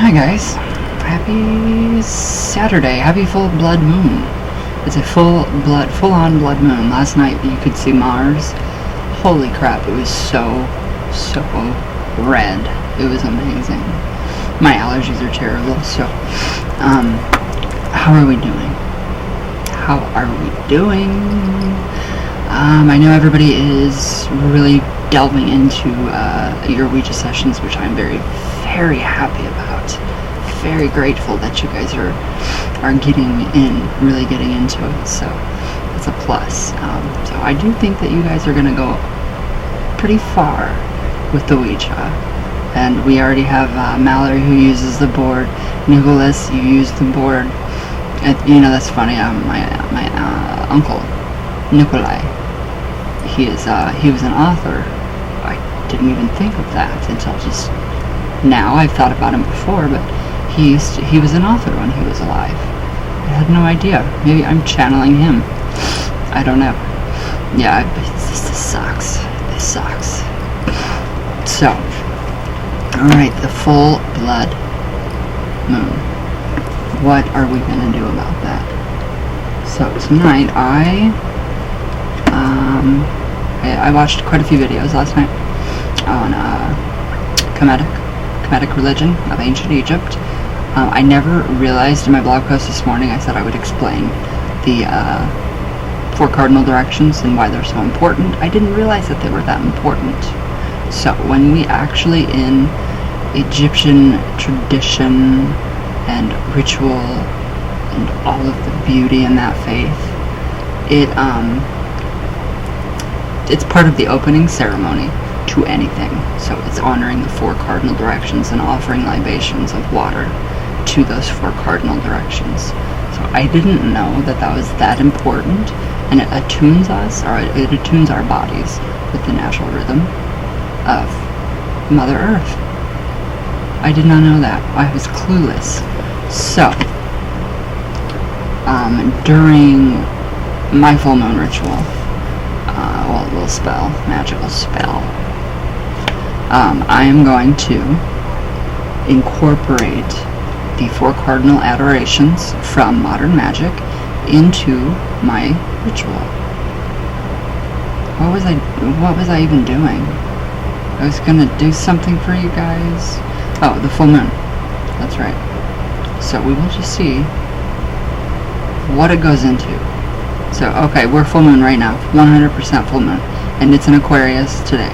Hi guys, happy Saturday, happy full blood moon. It's a full-on blood moon. Last night you could see Mars. Holy crap, it was so red. It was amazing. My allergies are terrible, so, how are we doing? I know everybody is really delving into your Ouija sessions, which I'm very happy about. Very grateful that you guys are really getting into it. So that's a plus. So I do think that you guys are going to go pretty far with the Ouija. And we already have Mallory, who uses the board. Nicholas, you use the board. And, that's funny. My uncle Nikolai, he was an author. I didn't even think of that until just now. I've thought about him before, but he was an author when he was alive. I had no idea. Maybe I'm channeling him. I don't know. Yeah, this sucks. This sucks. So, alright, the full blood moon. What are we gonna do about that? So tonight I watched quite a few videos last night on Kemetic religion of ancient Egypt. I never realized in my blog post this morning, I said I would explain the 4 cardinal directions and why they're so important. I didn't realize that they were that important. So when we actually, in Egyptian tradition and ritual and all of the beauty in that faith, it's part of the opening ceremony to anything. So it's honoring the 4 cardinal directions and offering libations of water to those 4 cardinal directions. So I didn't know that was that important, and it attunes us, or it attunes our bodies with the natural rhythm of Mother Earth. I did not know that. I was clueless. So, during my full moon ritual, magical spell, I am going to incorporate the 4 cardinal adorations from modern magic into my ritual. What was I even doing? I was gonna do something for you guys. Oh, the full moon. That's right. So we will just see what it goes into. So, okay, we're full moon right now. 100% full moon. And it's in Aquarius today.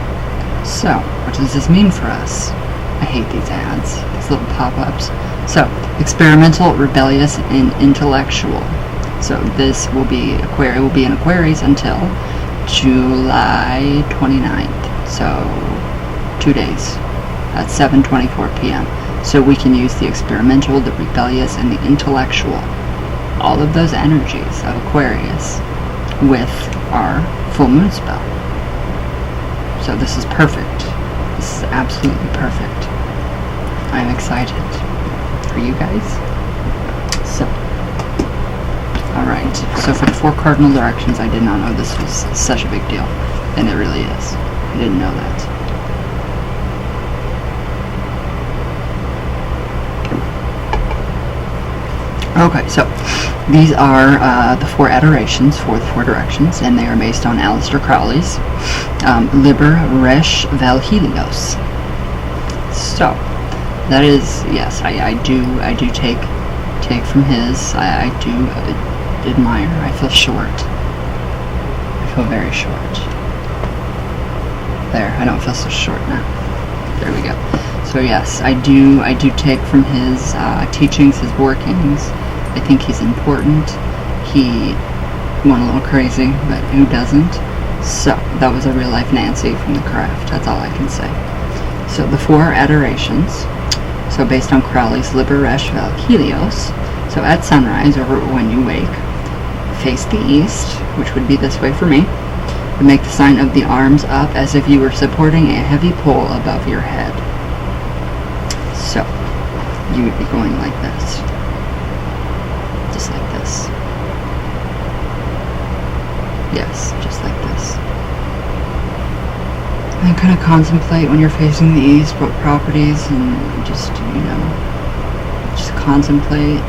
So, what does this mean for us? I hate these ads, these little pop-ups. So, experimental, rebellious, and intellectual. So this will be in Aquarius until July 29th. So 2 days at 7:24 p.m. So we can use the experimental, the rebellious, and the intellectual. All of those energies of Aquarius with our full moon spell. So this is perfect. This is absolutely perfect. I'm excited for you guys. So, alright. So for the 4 cardinal directions, I did not know this was such a big deal. And it really is. I didn't know that. Okay, so these are the 4 adorations for the 4 directions, and they are based on Aleister Crowley's Liber Resh Vel Helios. So that is, yes, I do take from his. I do admire. I feel short. I feel very short. There, I don't feel so short now. There we go. So yes, I do take from his teachings, his workings. I think he's important. He went a little crazy, but who doesn't? So, that was a real life Nancy from the craft. That's all I can say. So, the 4 adorations. So, based on Crowley's Liber Resh Vel Helios. So, at sunrise, or when you wake, face the east, which would be this way for me. And make the sign of the arms up as if you were supporting a heavy pole above your head. So, you would be going like this. Just like this. Yes, just like this. And kind of contemplate when you're facing the east what properties and just, Just contemplate,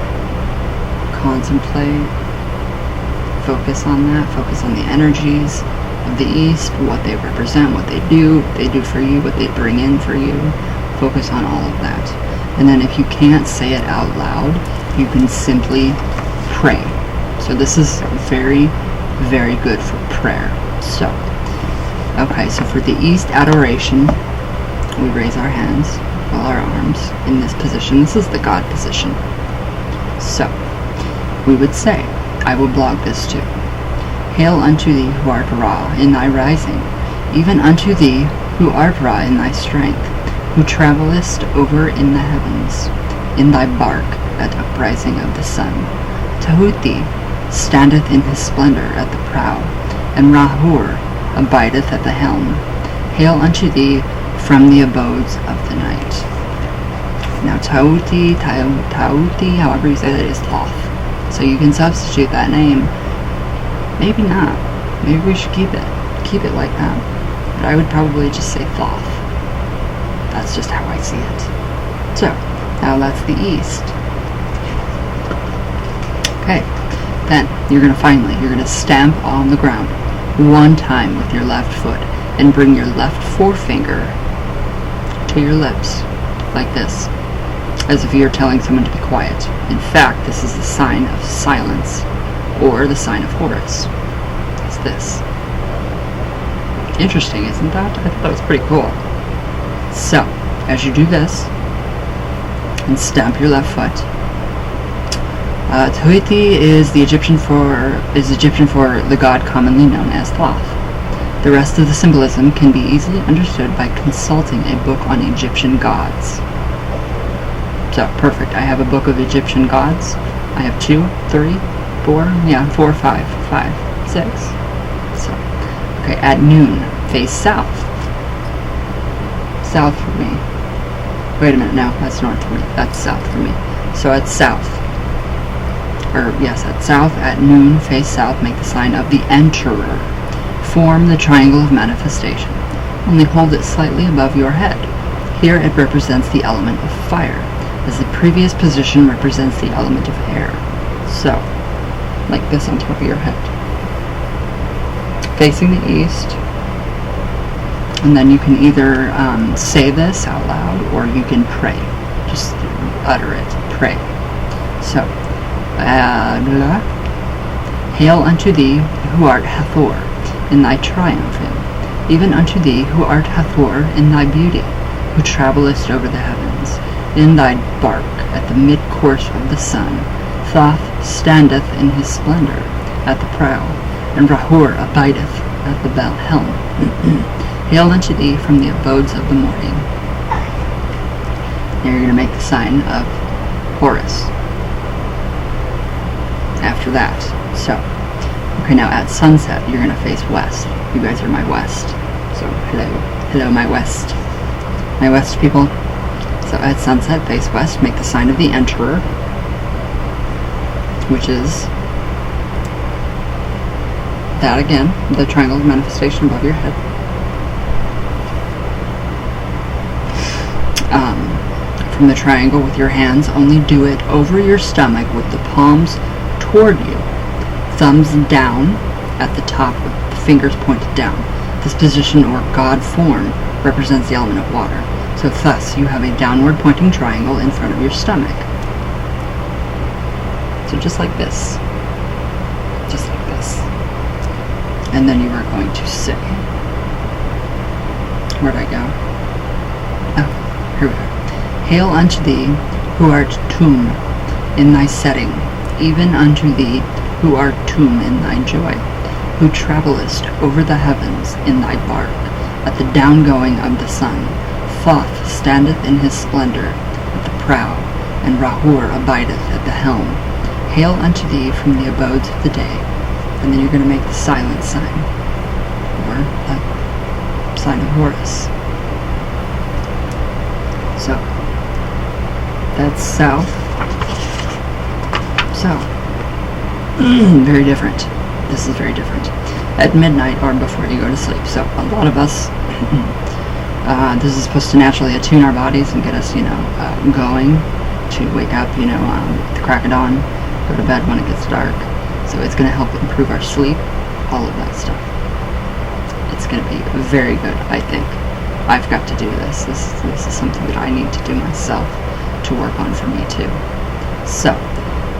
focus on that, focus on the energies of the East, what they represent, what they do for you, what they bring in for you. Focus on all of that. And then if you can't say it out loud, you can simply pray. So this is very, very good for prayer. So, okay, so for the East adoration, we raise our hands, all our arms in this position. This is the God position. So, we would say, I will blog this too. Hail unto thee who art Ra in thy rising, even unto thee who art Ra in thy strength, who travellest over in the heavens, in thy bark at uprising of the sun. Tahuti standeth in his splendor at the prow, and Rahur abideth at the helm. Hail unto thee from the abodes of the night. Now Tahuti, however you say that, is Thoth. So you can substitute that name. Maybe not. Maybe we should keep it like that. But I would probably just say Thoth. That's just how I see it. So, now that's the East. Okay, then you're going to stamp on the ground one time with your left foot and bring your left forefinger to your lips, like this, as if you're telling someone to be quiet. In fact, this is the sign of silence, or the sign of Horus. It's this. Interesting, isn't that? I thought that was pretty cool. So, as you do this, and stamp your left foot, Tahuti is Egyptian for the god commonly known as Thoth. The rest of the symbolism can be easily understood by consulting a book on Egyptian gods. So, perfect. I have a book of Egyptian gods. I have 2, 3, 4, 5, 6. So, okay, at noon, face south. South for me. Wait a minute, no, that's north for me. That's south for me. So at south, at south, at noon, face south, make the sign of the Enterer. Form the triangle of manifestation. Only hold it slightly above your head. Here it represents the element of fire, as the previous position represents the element of air. So, like this on top of your head. Facing the east. And then you can either say this out loud, or you can pray. Just utter it. Pray. So, Hail unto thee who art Hathor in thy triumph, even unto thee who art Hathor in thy beauty, who travellest over the heavens, in thy bark at the mid-course of the sun. Thoth standeth in his splendor at the prow, and Rahur abideth at the helm. Hail unto thee from the abodes of the morning. Now you're going to make the sign of Horus after that. So, okay, now at sunset, you're going to face west. You guys are my west. So, hello my west. My west people. So at sunset, face west, make the sign of the Enterer, which is that again, the triangle of manifestation above your head. From the triangle with your hands, only do it over your stomach with the palms toward you, thumbs down at the top with the fingers pointed down. This position, or God form, represents the element of water. So thus, you have a downward pointing triangle in front of your stomach. So just like this. Just like this. And then you are going to say, where'd I go? Oh, here we go. Hail unto thee who art Tum in thy setting, even unto thee who art Tum in thy joy, who travellest over the heavens in thy bark, at the downgoing of the sun. Thoth standeth in his splendor at the prow, and Rahur abideth at the helm. Hail unto thee from the abodes of the day. And then you're going to make the silent sign, or the sign of Horus. So, that's south. South. Very different. This is very different. At midnight or before you go to sleep. So, a lot of us, this is supposed to naturally attune our bodies and get us, going. to wake up, you know, at the crack of dawn, go to bed when it gets dark. So it's going to help improve our sleep, all of that stuff. It's going to be very good, I think. I've got to do this. This is something that I need to do myself to work on for me too. So,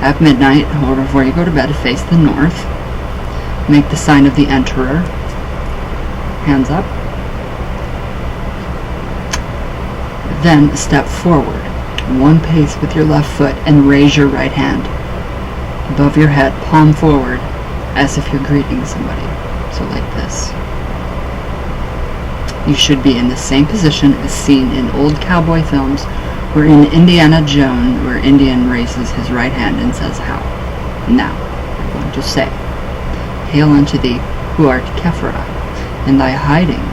at midnight, or before you go to bed, face the north. Make the sign of the Emperor. Hands up. Then step forward, 1 pace with your left foot, and raise your right hand above your head, palm forward, as if you're greeting somebody. So like this. You should be in the same position as seen in old cowboy films, where in Indiana Jones, where Indian raises his right hand and says, "How?" Now, I'm going to say, "Hail unto thee, who art Kephra, in thy hiding,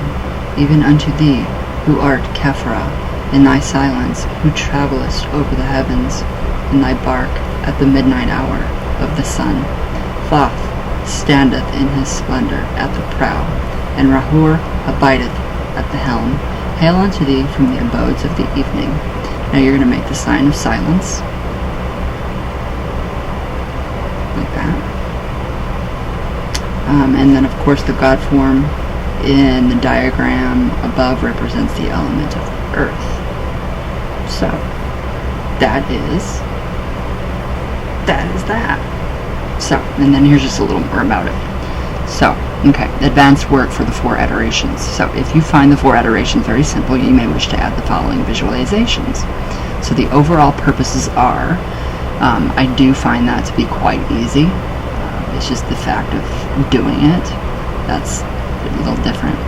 even unto thee, who art Kephra, in thy silence, who travellest over the heavens, in thy bark at the midnight hour of the sun. Thoth standeth in his splendor at the prow, and Rahur abideth at the helm. Hail unto thee from the abodes of the evening." Now you're going to make the sign of silence. Like that. And then of course the God form in the diagram above represents the element of earth. So, that is that. So, and then here's just a little more about it. So, okay, advanced work for the 4 adorations. So, if you find the 4 adorations very simple, you may wish to add the following visualizations. So, the overall purposes are, I do find that to be quite easy. It's just the fact of doing it that's a little different.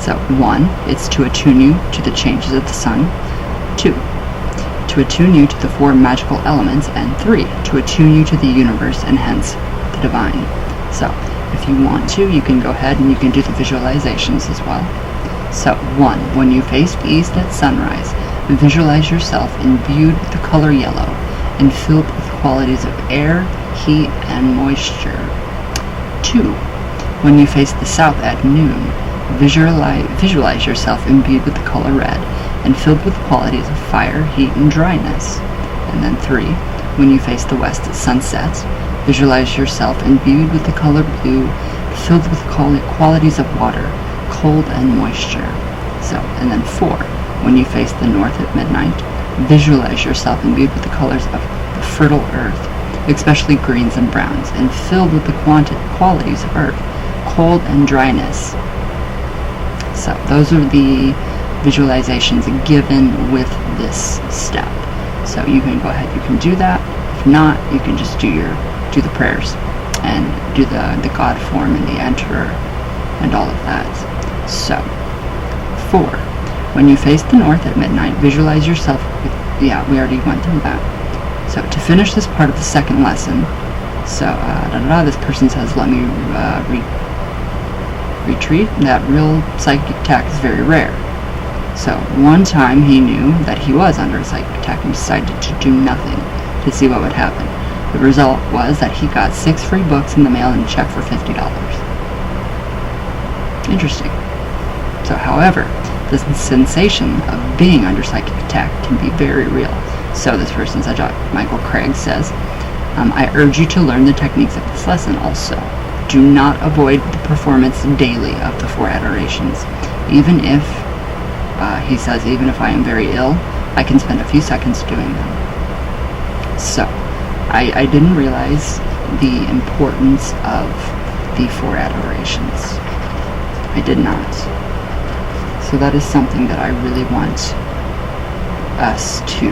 So, 1, it's to attune you to the changes of the sun. 2, to attune you to the 4 magical elements. And 3, to attune you to the universe and hence the divine. So, if you want to, you can go ahead and you can do the visualizations as well. So, 1, when you face the east at sunrise, visualize yourself imbued with the color yellow and filled with qualities of air, heat, and moisture. 2, when you face the south at noon, visualize yourself imbued with the color red and filled with qualities of fire, heat, and dryness. And then 3, when you face the west at sunset, visualize yourself imbued with the color blue, filled with qualities of water, cold, and moisture. So, and then 4, when you face the north at midnight, visualize yourself imbued with the colors of the fertile earth, especially greens and browns, and filled with the qualities of earth, cold, and dryness. So those are the visualizations given with this step. So you can go ahead, you can do that. If not, you can just do the prayers and do the God form and the Emperor and all of that. So 4, when you face the north at midnight, visualize yourself with, yeah, we already went through that. So to finish this part of the second lesson, so this person says, let me retreat. That real psychic attack is very rare. So one time he knew that he was under a psychic attack and decided to do nothing to see what would happen. The result was that he got 6 free books in the mail and a check for $50. Interesting. So however, the sensation of being under psychic attack can be very real. So this person said, Michael Craig says, I urge you to learn the techniques of this lesson also. Do not avoid the performance daily of the 4 adorations. Even if, he says, even if I am very ill, I can spend a few seconds doing them. So, I didn't realize the importance of the 4 adorations. I did not. So that is something that I really want us to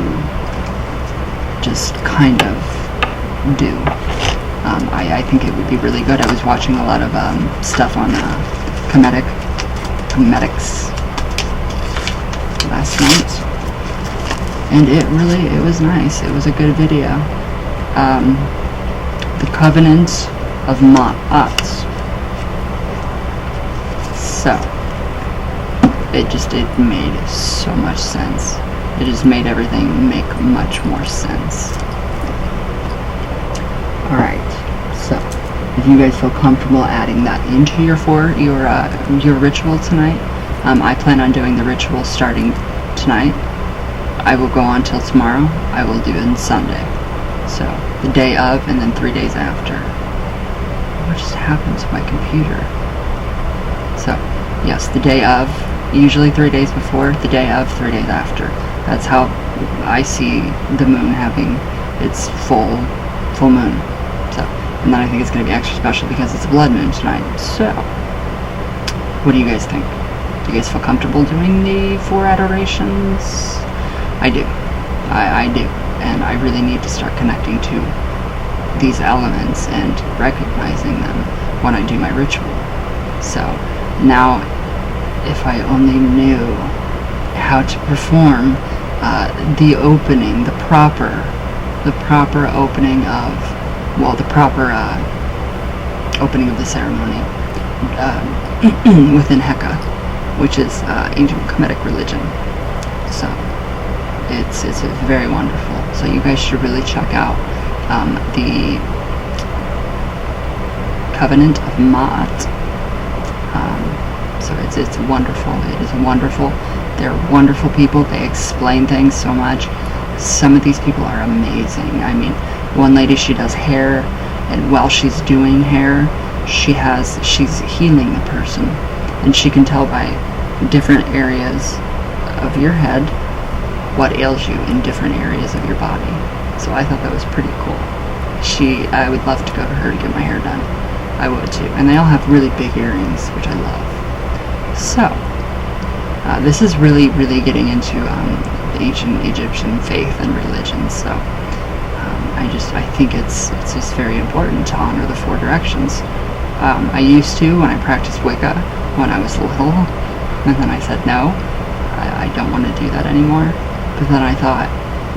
just kind of do. I think it would be really good. I was watching a lot of stuff on comedics last night, and it was nice. It was a good video. The Covenant of Ma'at. So it made so much sense. It just made everything make much more sense. Alright, so if you guys feel comfortable adding that into your ritual tonight, I plan on doing the ritual starting tonight. I will go on till tomorrow. I will do it on Sunday. So the day of and then 3 days after. What just happened to my computer? So yes, the day of, usually 3 days before, the day of, 3 days after. That's how I see the moon having its full moon. So, and then I think it's going to be extra special because it's a blood moon tonight. So, what do you guys think? Do you guys feel comfortable doing the 4 adorations? I do. I do. And I really need to start connecting to these elements and recognizing them when I do my ritual. So, now, if I only knew how to perform the opening, the proper opening of, well, the proper opening of the ceremony within Heka, which is ancient Kemetic religion. So it's very wonderful. So you guys should really check out the Covenant of Ma'at. So it's wonderful. It is wonderful. They're wonderful people. They explain things so much. Some of these people are amazing. I mean, one lady, she does hair, and while she's doing hair, she's healing the person, and she can tell by different areas of your head what ails you in different areas of your body. So I thought that was pretty cool. I would love to go to her to get my hair done. I would too. And they all have really big earrings, which I love. So, this is really, really getting into the ancient Egyptian faith and religion. So, I think it's just very important to honor the 4 directions. I used to when I practiced Wicca when I was little, and then I said no, I don't want to do that anymore. But then I thought,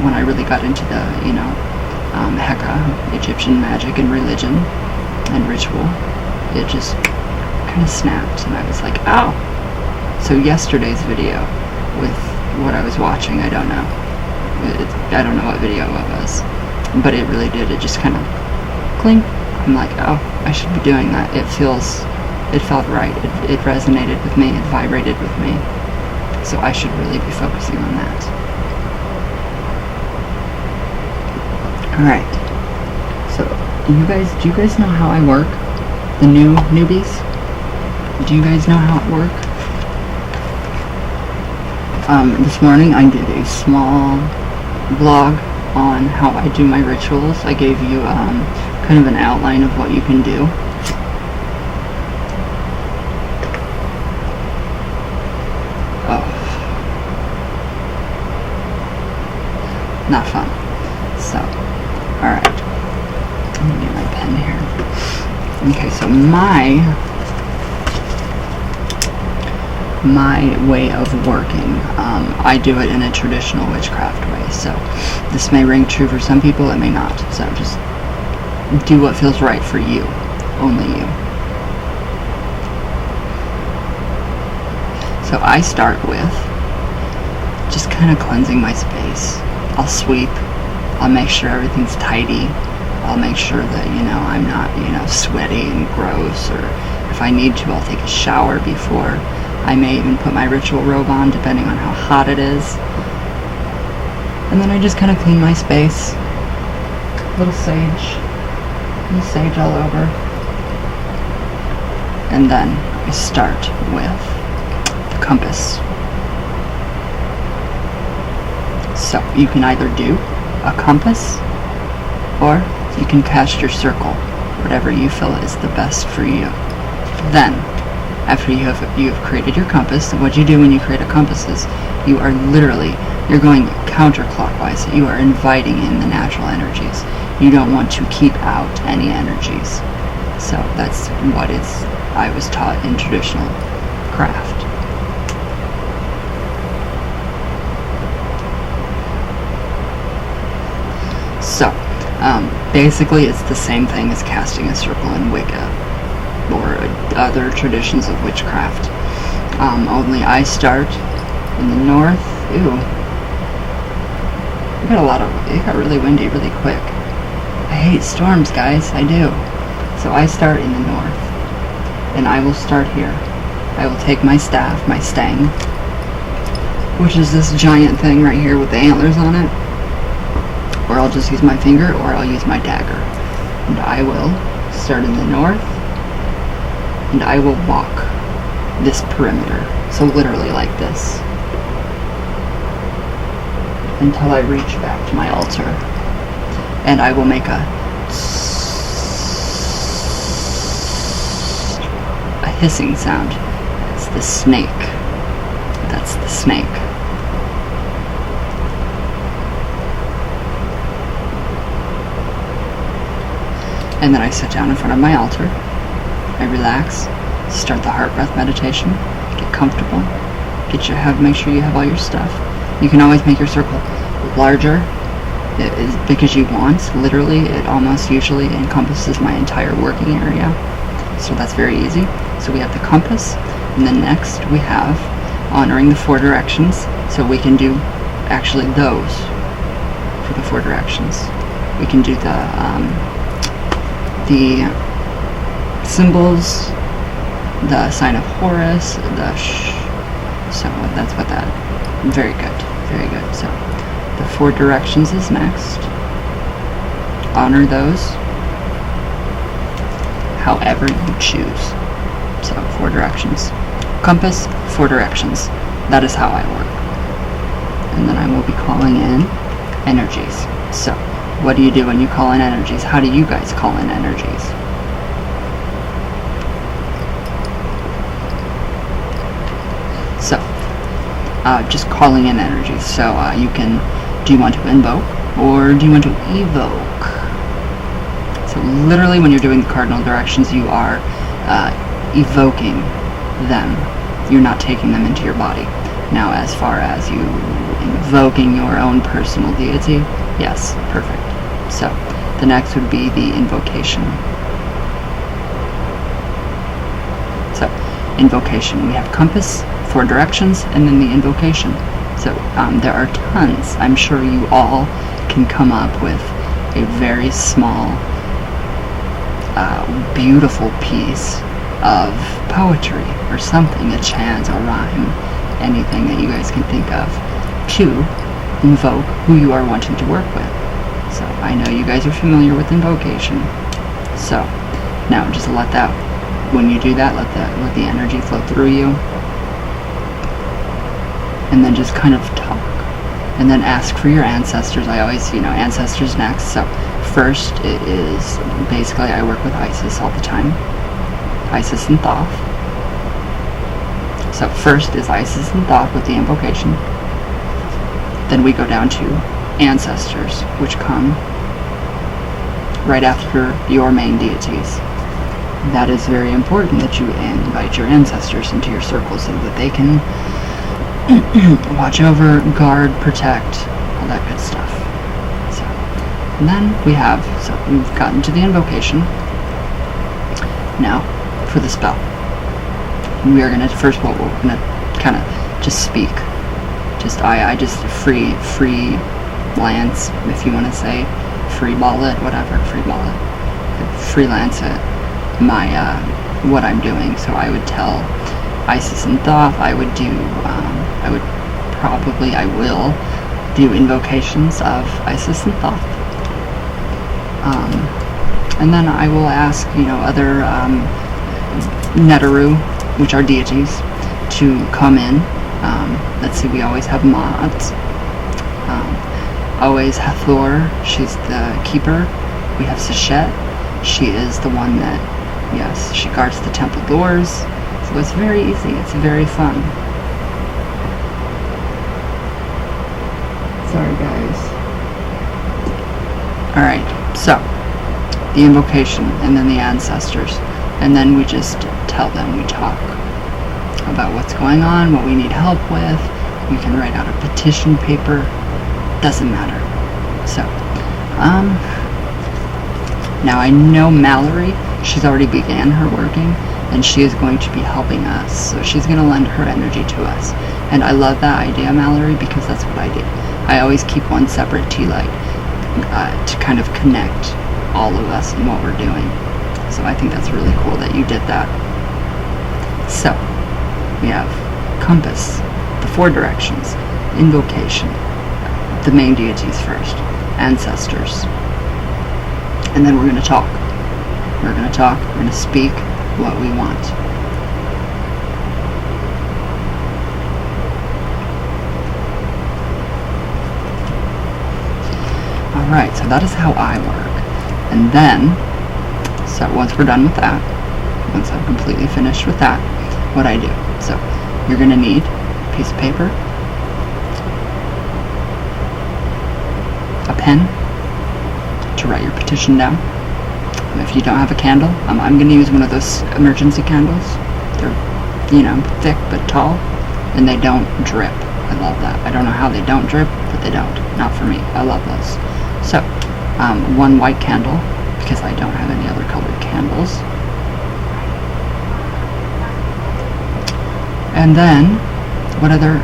when I really got into the, Heka, Egyptian magic and religion and ritual, it just kind of snapped, and I was like, oh. So yesterday's video with what I was watching, I don't know. I don't know what video it was, but it really did. It just kind of clink. I'm like, oh, I should be doing that. It felt right. It resonated with me. It vibrated with me. So I should really be focusing on that. All right. So do you guys know how I work? The newbies? Do you guys know how it works? This morning I did a small vlog on how I do my rituals. I gave you kind of an outline of what you can do. Oh. Not fun. So, alright. Let me get my pen here. Okay, so my way of working, I do it in a traditional witchcraft way. So this may ring true for some people, it may not. So just do what feels right for you, only you. So I start with just kind of cleansing my space. I'll sweep, I'll make sure everything's tidy, I'll make sure that, I'm not, sweaty and gross, or if I need to, I'll take a shower before. I may even put my ritual robe on, depending on how hot it is. And then I just kind of clean my space. Little sage all over. And then I start with the compass. So you can either do a compass, or you can cast your circle, whatever you feel is the best for you. Then, after you have created your compass, and what you do when you create a compass is you're going counterclockwise. You are inviting in the natural energies. You don't want to keep out any energies. So that's what I was taught in traditional craft. So basically it's the same thing as casting a circle in Wicca or other traditions of witchcraft. Only I start in the north. Ew. It got really windy really quick. I hate storms, guys. I do. So I start in the north. And I will start here. I will take my staff, my stang, which is this giant thing right here with the antlers on it. Or I'll just use my finger, or I'll use my dagger. And I will start in the north, and I will walk this perimeter. So literally like this. Until I reach back to my altar. And I will make a hissing sound. It's the snake. That's the snake. And then I sit down in front of my altar. I relax. Start the heart breath meditation. Get comfortable. Make sure you have all your stuff. You can always make your circle larger because you want. Literally, it almost usually encompasses my entire working area. So that's very easy. So we have the compass, and then next we have honoring the 4 directions. So we can do actually those for the 4 directions. We can do the symbols, the sign of Horus, so that's what that. Very good, very good. So the 4 directions is next. Honor those however you choose. So 4 directions. Compass, 4 directions. That is how I work. And then I will be calling in energies. So what do you do when you call in energies? How do you guys call in energies? So just calling in energies. So you can, do you want to invoke or do you want to evoke? So literally when you're doing the cardinal directions, you are evoking them. You're not taking them into your body. Now as far as you invoking your own personal deity, yes, perfect. So the next would be the invocation. So invocation, we have compass, 4 directions, and then the invocation. So there are tons. I'm sure you all can come up with a very small, beautiful piece of poetry or something, a chant, a rhyme, anything that you guys can think of to invoke who you are wanting to work with. So I know you guys are familiar with invocation. So now just let that, when you do that, let the energy flow through you. And then just kind of talk. And then ask for your ancestors. I always, ancestors next. So first it is, basically I work with Isis all the time. Isis and Thoth. So first is Isis and Thoth with the invocation. Then we go down to ancestors, which come right after your main deities. That is very important that you invite your ancestors into your circle so that they can watch over, guard, protect, all that good stuff. So, and then we've gotten to the invocation. Now, for the spell. We are gonna, first of all, we're gonna kind of just speak. I just freelance, if you want to say, freeball it, whatever, freelance it, what I'm doing. So I would tell Isis and Thoth, I will do invocations of Isis and Thoth. And then I will ask, other Neteru, which are deities, to come in. Let's see, we always have Ma'at. Always Hathor, she's the keeper. We have Seshet, she is the one that, yes, she guards the temple doors. So it's very easy, it's very fun. Sorry guys. Alright, so the invocation and then the ancestors. And then we just tell them, we talk about what's going on, what we need help with. You can write out a petition paper, doesn't matter. So, now I know Mallory, she's already began her working, and she is going to be helping us. So she's going to lend her energy to us. And I love that idea, Mallory, because that's what I do. I always keep one separate tea light to kind of connect all of us in what we're doing. So I think that's really cool that you did that. So, we have compass, the 4 directions. invocation. The main deities first, ancestors. And then we're going to talk. We're going to talk, we're going to speak what we want. Alright, so that is how I work. And then, so once we're done with that, once I'm completely finished with that, what I do. So, you're going to need a piece of paper, a pen to write your petition down. If you don't have a candle, I'm going to use one of those emergency candles. They're, thick but tall, and they don't drip. I love that. I don't know how they don't drip, but they don't. Not for me. I love those. So, one white candle, because I don't have any other colored candles. And then, what other,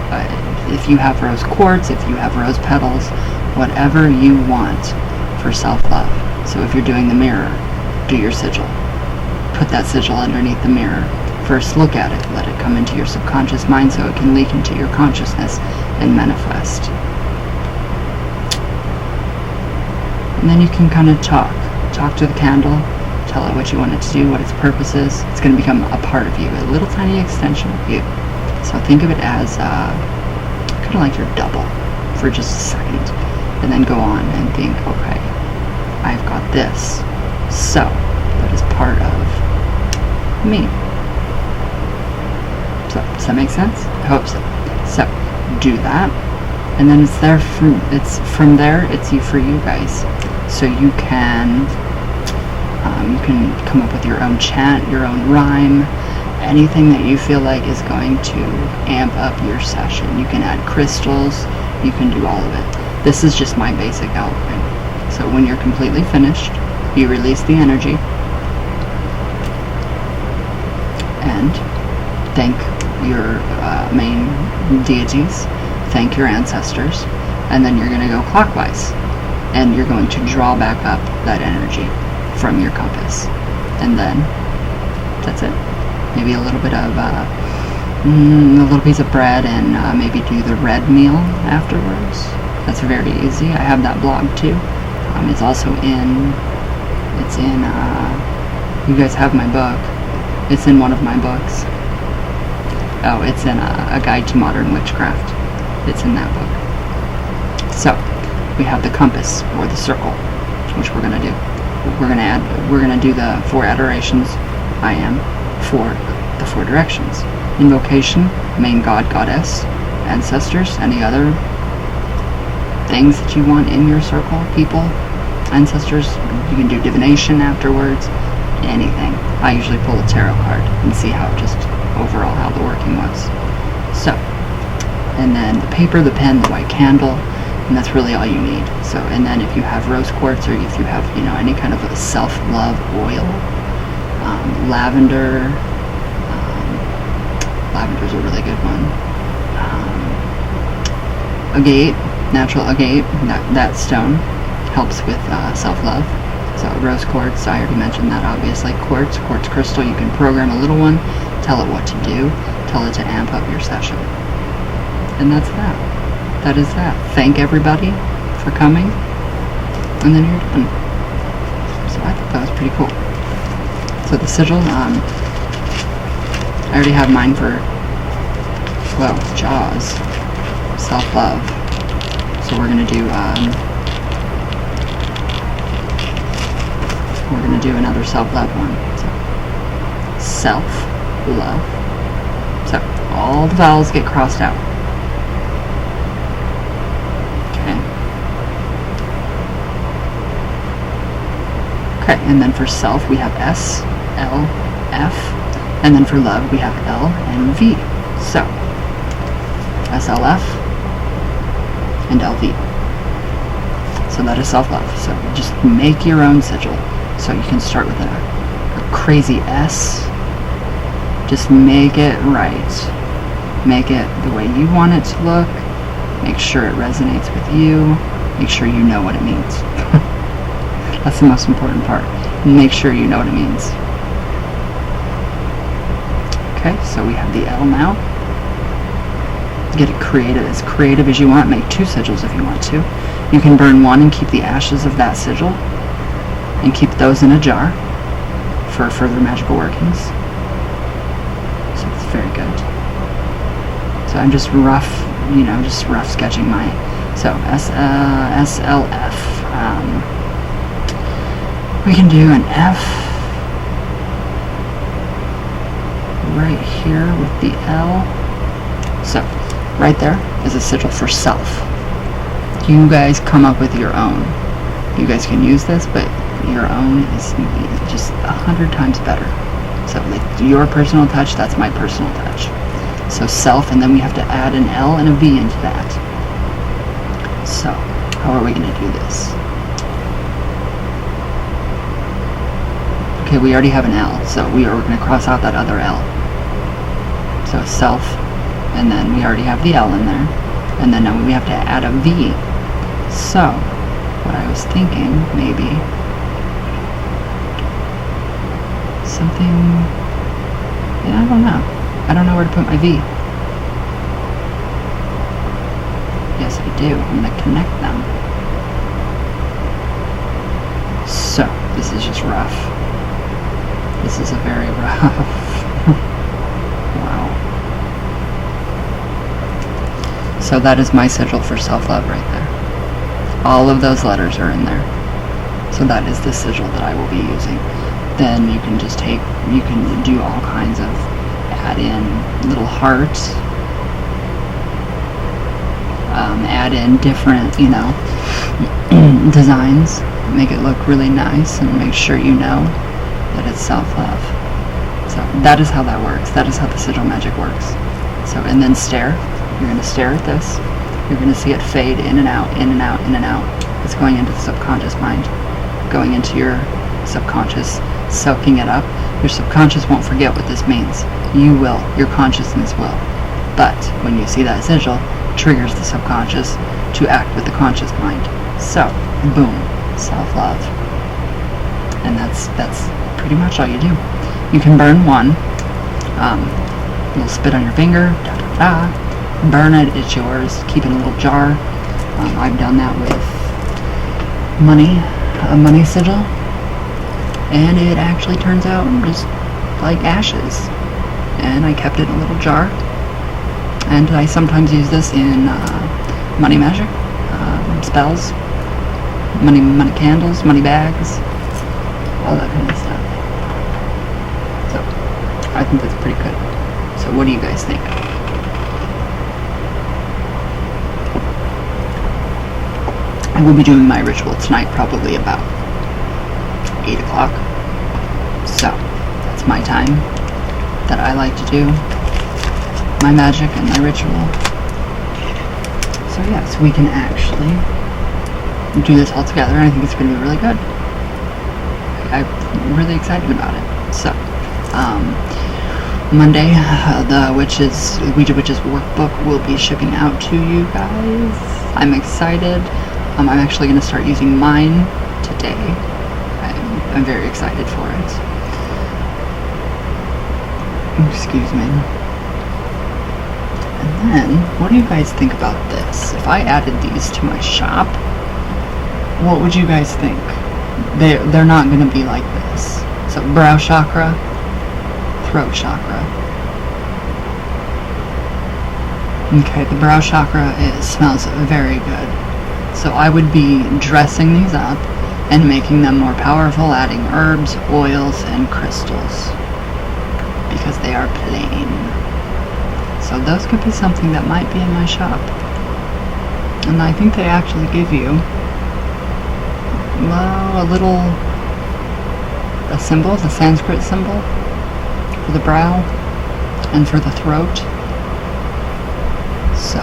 if you have rose quartz, if you have rose petals, whatever you want for self-love. So if you're doing the mirror, do your sigil. Put that sigil underneath the mirror. First look at it. Let it come into your subconscious mind so it can leak into your consciousness and manifest. And then you can kind of talk. Talk to the candle. Tell it what you want it to do, what its purpose is. It's going to become a part of you, a little tiny extension of you. So think of it as kind of like your double for just a second. And then go on and think, okay, I've got this. So, that is part of me. So, does that make sense? I hope so. So, do that. And then from there, it's for you guys. So you can come up with your own chant, your own rhyme, anything that you feel like is going to amp up your session. You can add crystals, you can do all of it. This is just my basic outline. So when you're completely finished, you release the energy and thank your main deities, thank your ancestors, and then you're going to go clockwise and you're going to draw back up that energy from your compass. And then that's it. Maybe a little bit of a little piece of bread and maybe do the red meal afterwards. That's very easy. I have that blog too. It's also you guys have my book. It's in one of my books. Oh, it's in a Guide to Modern Witchcraft. It's in that book. So, we have the compass, or the circle, which we're going to do. We're going to do the 4 adorations, I am, for the 4 directions. Invocation, main god, goddess, ancestors, any other things that you want in your circle, people, ancestors. You can do divination afterwards, anything. I usually pull a tarot card and see how overall how the working was. So, and then the paper, the pen, the white candle, and that's really all you need. So, and then if you have rose quartz, or if you have, any kind of a self-love oil, lavender, lavender's a really good one. Agate, natural agate, that stone helps with self-love. So rose quartz, I already mentioned that obviously. Quartz crystal, you can program a little one, tell it what to do, tell it to amp up your session. And that's that. That is that. Thank everybody for coming, and then you're done. So I thought that was pretty cool. So the sigil, I already have mine for, Jaws, self-love. So we're gonna do, another self-love one. So, self-love. So, all the vowels get crossed out. Okay, and then for self we have S, L, F, and then for love we have L and V. So, SLF and LV. So that is self-love. So just make your own sigil. So you can start with a crazy S. Just make it right. Make it the way you want it to look. Make sure it resonates with you. Make sure you know what it means. That's the most important part. Make sure you know what it means. Okay, so we have the L now. Get it as creative as you want. Make 2 sigils if you want to. You can burn 1 and keep the ashes of that sigil and keep those in a jar for further magical workings. So it's very good. So I'm just rough sketching my, so SLF. We can do an F right here with the L. So right there is a sigil for self. You guys come up with your own. You guys can use this, but your own is just 100 times better. So like your personal touch, that's my personal touch. So self, and then we have to add an L and a V into that. So how are we going to do this? Okay, we already have an L, so we're going to cross out that other L. So self, and then we already have the L in there, and then now we have to add a V. So what I was thinking, maybe something, yeah, I don't know where to put my V. Yes, I do. I'm going to connect them. So this is just rough. This is a very rough. Wow. So that is my sigil for self-love right there. All of those letters are in there. So that is the sigil that I will be using. Then you can just you can do all kinds of, add in little hearts, add in different, designs, make it look really nice, and make sure you know that it's self-love. So that is how that works. That is how the sigil magic works. So, and then stare. You're going to stare at this. You're going to see it fade in and out, in and out, in and out. It's going into the subconscious mind, going into your subconscious, soaking it up. Your subconscious won't forget what this means. You will. Your consciousness will. But when you see that sigil, it triggers the subconscious to act with the conscious mind. So, boom, self-love. And that's pretty much all you do. You can burn 1. You'll spit on your finger. Da, da, da. Burn it. It's yours. Keep it in a little jar. I've done that with a money sigil. And it actually turns out just like ashes. And I kept it in a little jar. And I sometimes use this in money magic, spells, money candles, money bags, all that kind of stuff. So I think that's pretty good. So what do you guys think? I will be doing my ritual tonight, probably about 8 o'clock. So that's my time that I like to do my magic and my ritual. So yes, we can actually do this all together, and I think it's going to be really good. I'm really excited about it. So Monday, the Ouija Witches workbook will be shipping out to you guys. I'm excited. I'm actually going to start using mine today. I'm very excited for it. Excuse me. And then, what do you guys think about this? If I added these to my shop, what would you guys think? They're not going to be like this. So brow chakra, throat chakra. Okay, the brow chakra smells very good. So I would be dressing these up and making them more powerful, adding herbs, oils, and crystals, because they are plain. So those could be something that might be in my shop. And I think they actually give you, well, a symbol, the Sanskrit symbol, for the brow and for the throat. So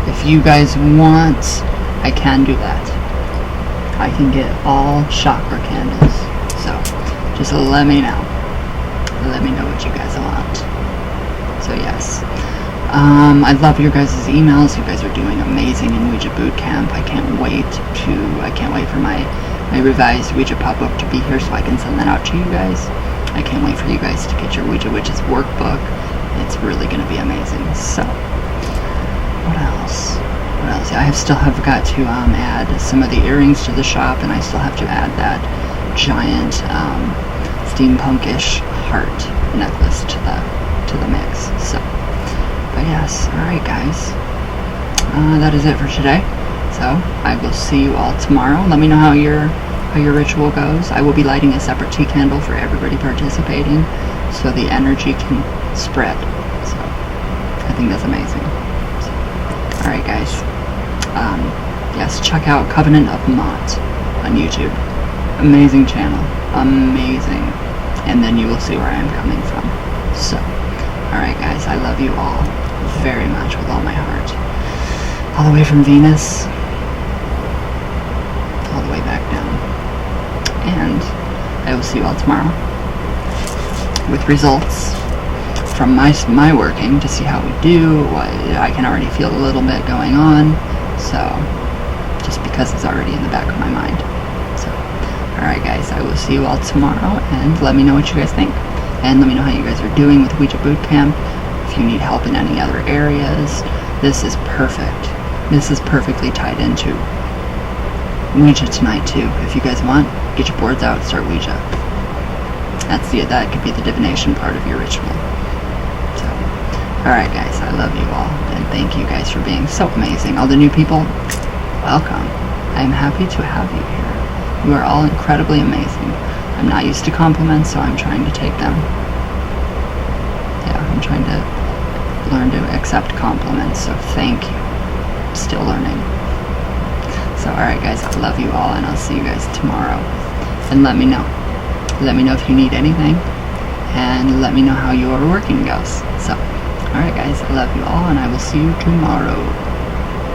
if you guys want, I can do that. I can get all chakra candles. So just let me know. Let me know what you guys want. So yes. I love your guys' emails. You guys are doing amazing in Ouija Boot Camp. I can't wait for my revised Ouija pop-up to be here so I can send that out to you guys. I can't wait for you guys to get your Ouija Witches workbook. It's really going to be amazing. So What else? What else? I still have got to add some of the earrings to the shop, and I still have to add that giant steampunkish heart necklace to the mix. So, but yes, all right, guys. That is it for today. So I will see you all tomorrow. Let me know how your ritual goes. I will be lighting a separate tea candle for everybody participating, so the energy can spread. So I think that's amazing. So, all right, guys. Yes, check out Covenant of Mott on YouTube. Amazing channel, amazing. And then you will see where I am coming from. So, all right, guys. I love you all very much with all my heart. All the way from Venus, all the way back down. And I will see you all tomorrow with results from my working to see how we do. I can already feel a little bit going on, so just because it's already in the back of my mind. So, alright guys, I will see you all tomorrow, and let me know what you guys think. And let me know how you guys are doing with Ouija Boot Camp. If you need help in any other areas, this is perfect. This is perfectly tied into Ouija tonight too. If you guys want, get your boards out, start Ouija. That could be the divination part of your ritual. So, alright guys, I love you all, and thank you guys for being so amazing. All the new people, welcome. I am happy to have you here. You are all incredibly amazing. I'm not used to compliments, so I'm trying to take them. Yeah, I'm trying to learn to accept compliments, so thank you. I'm still learning. So, alright guys, I love you all, and I'll see you guys tomorrow. And let me know. Let me know if you need anything, and let me know how your working goes. So, alright guys, I love you all, and I will see you tomorrow.